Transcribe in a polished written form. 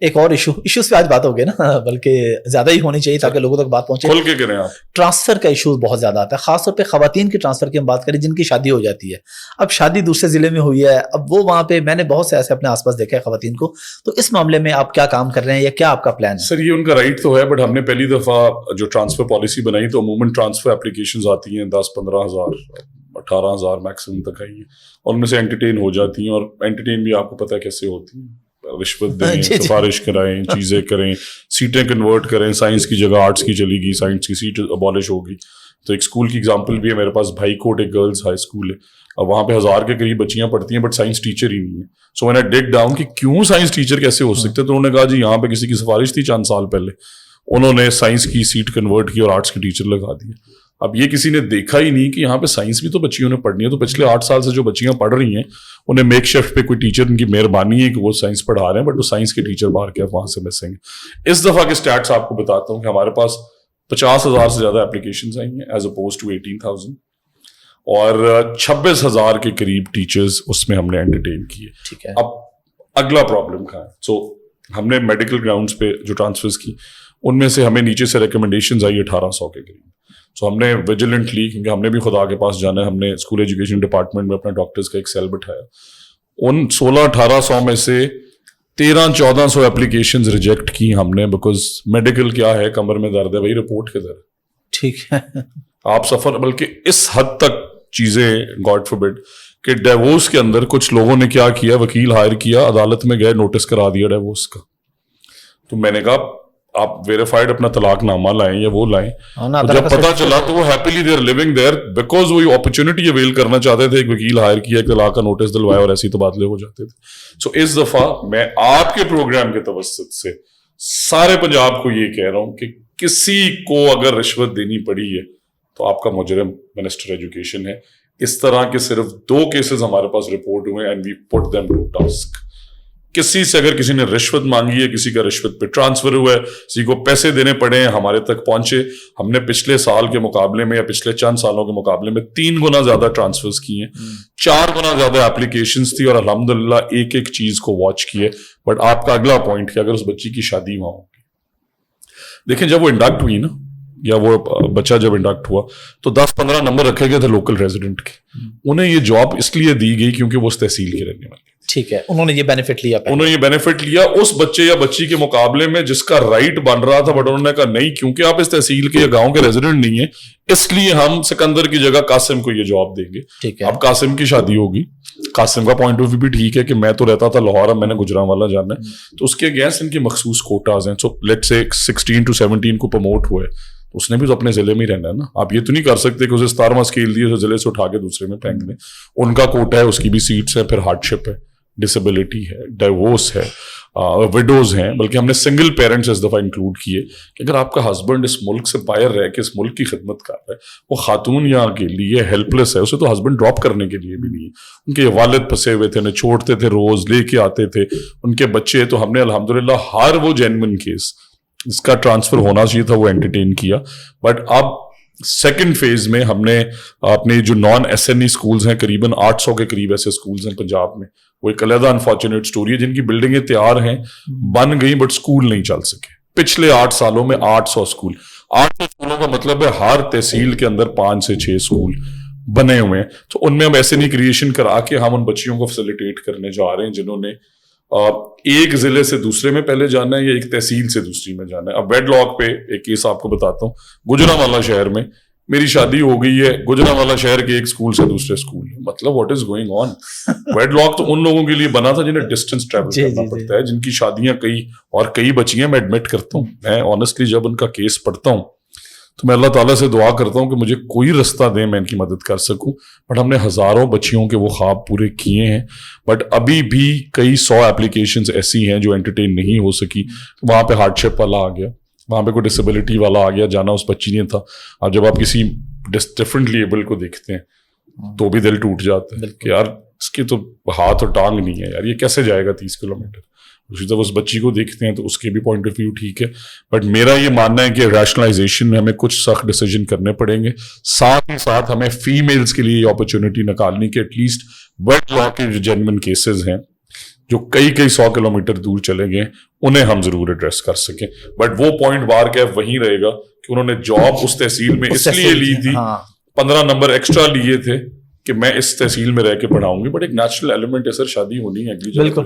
ایک اور ایشوز پہ آج بات ہوگی نا، بلکہ زیادہ ہی ہونی چاہیے تاکہ لوگوں تک بات پہنچے. کھول کے کریں آپ. ٹرانسفر کا ایشو بہت زیادہ آتا ہے، خاص طور پہ خواتین کی ٹرانسفر کی ہم بات کریں جن کی شادی ہو جاتی ہے. اب شادی دوسرے ضلع میں ہوئی ہے، اب وہ وہاں پہ میں نے بہت سے ایسے اپنے آس پاس دیکھا ہے خواتین کو. تو اس معاملے میں آپ کیا کام کر رہے ہیں یا کیا آپ کا پلان ہے؟ سر یہ ان کا رائٹ تو ہے، بٹ ہم نے پہلی دفعہ جو ٹرانسفر پالیسی بنائی تو عموماً ٹرانسفر اپلیکیشنز آتی ہیں 10-15 ہزار 18 ہزار میکسیمم تک آئی ہیں، اور ان میں سے انٹرٹین ہو جاتی ہیں. اور انٹرٹین بھی آپ کو پتہ ہے کیسے ہوتی ہیں، رشوت دیں، سفارش کرائیں، چیزیں کریں، سیٹیں کنورٹ کریں. سائنس کی جگہ آرٹس کی چلی گئی، سائنس کی سیٹ ابالش ہو گئی. تو ایک اسکول کی ایگزامپل بھی ہے میرے پاس، بھائی کوٹ ایک گرلز ہائی اسکول ہے، اور وہاں پہ 1000 کے قریب بچیاں پڑھتی ہیں، بٹ سائنس ٹیچر ہی نہیں ہے. سو میں نے ڈگ ڈاؤن کہ کیوں سائنس ٹیچر کیسے ہو سکتے، تو انہوں نے کہا جی یہاں پہ کسی کی سفارش تھی چند سال پہلے، انہوں نے سائنس کی سیٹ کنورٹ کی اور آرٹس کی ٹیچر لگا دی. اب یہ کسی نے دیکھا ہی نہیں کہ یہاں پہ سائنس بھی تو بچیوں نے پڑھنی ہے. تو پچھلے 8 سال سے جو بچیاں پڑھ رہی ہیں انہیں میک شفٹ پہ کوئی ٹیچر ان کی مہربانی ہے کہ وہ سائنس پڑھا رہے ہیں، بٹ وہ سائنس کے ٹیچر باہر کے وہاں سے مسنگ ہیں. اس دفعہ کے سٹیٹس آپ کو بتاتا ہوں کہ ہمارے پاس 50,000 سے زیادہ اپلیکیشنز آئی ہیں ایز اپوز ٹو 18,000، اور 26,000 کے قریب ٹیچرز اس میں ہم نے انٹرٹین کیے. ٹھیک ہے. اب اگلا پرابلم کہاں ہے؟ سو ہم نے میڈیکل گراؤنڈس پہ جو ٹرانسفرز کی ان میں سے ہمیں نیچے سے ریکمنڈیشنز آئی 1800 کے قریب. سو ہم نے ویجیلنٹلی، کیونکہ ہم نے بھی خدا کے پاس جانا ہے، ہم نے اسکول ایجوکیشن ڈپارٹمنٹ میں اپنے ڈاکٹرز کا ایک سیل بٹھایا. ان 1600-1800 میں سے 1300-1400 اپلیکیشنز ریجیکٹ کی ہم نے، بیکاز میڈیکل کیا ہے، کمر میں درد ہے بھائی، رپورٹ کدھر ہے. ٹھیک ہے. آپ سفر، بلکہ اس حد تک چیزیں گاڈ فوربڈ کہ ڈیورس کے اندر کچھ لوگوں نے کیا کیا، وکیل ہائر کیا، عدالت میں گئے، نوٹس کرا دیا ڈیورس کا. تو میں نے کہا آپ ویریفائڈ اپنا طلاق نامہ لائیں یا وہ لائیں. جب پتا چلا تو وہ happily they are living there, because وہ اپرچونٹی اویل کرنا چاہتے تھے. ایک وکیل ہائر کیا، ایک طلاق کا نوٹس دلوایا، اور ایسے تبادلے ہو جاتے تھے. سو اس دفعہ میں آپ کے پروگرام کے توسط سے سارے پنجاب کو یہ کہہ رہا ہوں کہ کسی کو اگر رشوت دینی پڑی ہے تو آپ کا مجرم منسٹر ایجوکیشن ہے. اس طرح کے صرف 2 کیسز ہمارے پاس رپورٹ ہوئے and we put them to task. کسی سے اگر کسی نے رشوت مانگی ہے، کسی کا رشوت پہ ٹرانسفر ہوا ہے، کسی کو پیسے دینے پڑے ہیں، ہمارے تک پہنچے. ہم نے پچھلے سال کے مقابلے میں یا پچھلے چند سالوں کے مقابلے میں 3 گنا زیادہ ٹرانسفرز کی ہیں، 4 گنا زیادہ اپلیکیشنز تھی، اور الحمدللہ ایک ایک چیز کو واچ کیے. بٹ آپ کا اگلا پوائنٹ کہ اگر اس بچی کی شادی وہاں ہوگی، دیکھیں جب وہ انڈکٹ ہوئی نا، یا وہ بچہ جب انڈکٹ ہوا تو 10-15 نمبر رکھے گئے تھے لوکل ریزیڈنٹ کے. انہیں یہ جاب اس لیے دی گئی کیونکہ وہ اس تحصیل کے رہنے والے. ٹھیک ہے. انہوں نے یہ بینیفٹ لیا اس بچے یا بچی کے مقابلے میں جس کا رائٹ بن رہا تھا، بٹ انہوں نے کہا نہیں، کیونکہ آپ اس تحصیل کے یا گاؤں کے ریزیڈنٹ نہیں ہیں، اس لیے ہم سکندر کی جگہ قاسم کو یہ جاب دیں گے. اب قاسم کی شادی ہوگی، قاسم کا پوائنٹ آف ویو بھی ٹھیک ہے کہ میں تو رہتا تھا لاہور، اب میں نے گجرانوالا جانا ہے، تو اس کے اگینسٹ ان کی مخصوص کوٹاز ہیں. سو لیٹ سے 16 to 17 کو پروموٹ ہوئے، اس نے بھی تو اپنے ضلع میں ہی رہنا ہے نا. آپ یہ تو نہیں کر سکتے کہ اسے 17واں اسکیل دی، اسے ضلع سے اٹھا کے دوسرے میں پھینک دیں. ان کا کوٹا ہے، اس کی بھی سیٹس ہیں، پھر ہارڈ شپ ہے، ڈسیبلٹی ہے، ڈائیورس ہے، وڈوز ہیں. بلکہ ہم نے سنگل پیرنٹس اس دفعہ انکلوڈ کیے کہ اگر آپ کا ہسبینڈ اس ملک سے باہر رہ کے اس ملک کی خدمت کر رہا ہے، وہ خاتون یہاں کے لیے ہیلپ لیس ہے، اسے تو ہسبینڈ ڈراپ کرنے کے لیے بھی نہیں ہے. ان کے والد پھنسے ہوئے تھے، انہیں چھوڑتے تھے، روز لے کے آتے تھے ان کے بچے. تو ہم نے الحمدللہ ہر وہ جینوئن کیس اس کا ٹرانسفر ہونا چاہیے تھا وہ انٹرٹین کیا. بٹ اب سیکنڈ فیز میں ہم نے اپنے جو نان ایس این ای اسکولز ہیں، قریباً 800 کے قریب ایسے اسکولز ہیں پنجاب میں. وہ ایک علیحدہ انفارچونیٹ اسٹوری ہے، جن کی بلڈنگیں تیار ہیں، بن گئی، بٹ اسکول نہیں چل سکے. پچھلے 8 سالوں میں 800 اسکول، 800 اسکولوں کا مطلب ہے ہر تحصیل کے اندر 5 سے 6 اسکول بنے ہوئے ہیں. تو ان میں ہم ایسے نہیں کریشن کرا کے ہم ان بچیوں کو فیسیلیٹیٹ کرنے جا رہے ہیں جنہوں نے ایک ضلع سے دوسرے میں پہلے جانا ہے یا ایک تحصیل سے دوسری میں جانا ہے. اب ویڈ لاک پہ ایک کیس آپ کو بتاتا ہوں. گجرانوالا شہر میں میری شادی ہو گئی ہے، گجرانوالا شہر کے ایک اسکول سے دوسرے اسکول. مطلب واٹ از گوئنگ آن؟ ویڈ لاک تو ان لوگوں کے لیے بنا تھا جنہیں ڈسٹینس ٹریول کرنا پڑتا ہے، جن کی شادیاں کئی بچی ہیں. میں ایڈمٹ کرتا ہوں، میں آنیسٹلی جب ان کا کیس پڑھتا ہوں تو میں اللہ تعالیٰ سے دعا کرتا ہوں کہ مجھے کوئی رستہ دیں میں ان کی مدد کر سکوں. بٹ ہم نے ہزاروں بچیوں کے وہ خواب پورے کیے ہیں. بٹ ابھی بھی کئی 100 اپلیکیشنز ایسی ہیں جو انٹرٹین نہیں ہو سکی. وہاں پہ ہارڈ شپ والا آ گیا، وہاں پہ کوئی ڈسیبلٹی والا آ گیا، جانا اس بچی نے تھا. اب جب آپ کسی ڈفرینٹلی ایبل کو دیکھتے ہیں تو بھی دل ٹوٹ جاتا ہے کہ یار اس کی تو ہاتھ اور ٹانگ نہیں ہے، یار یہ کیسے جائے گا 30 کلومیٹر. اسی طرح اس بچی کو دیکھتے ہیں تو اس کے بھی پوائنٹ آف ویو ٹھیک ہے. بٹ میرا یہ ماننا ہے کہ ریشنلائزیشن میں ہمیں کچھ سخت ڈیسیجن کرنے پڑیں گے. ساتھ ہی ساتھ ہمیں فیمیلز کے لیے یہ اپرچونٹی نکالنی کہ ایٹ لیسٹ ویڈ لاک کے جو جینوئن کیسز ہیں جو کئی 100 کلومیٹر دور چلے گئے انہیں ہم ضرور ایڈریس کر سکیں. بٹ وہ پوائنٹ بار کیف وہیں رہے گا کہ انہوں نے جاب اس تحصیل میں اس لیے لی تھی, 15 نمبر ایکسٹرا لیے تھے کہ میں اس تحصیل میں رہ کے پڑھاؤں گی. بٹ ایک نیچرل ایلیمنٹ ہے سر, شادی ہونی ہے, بالکل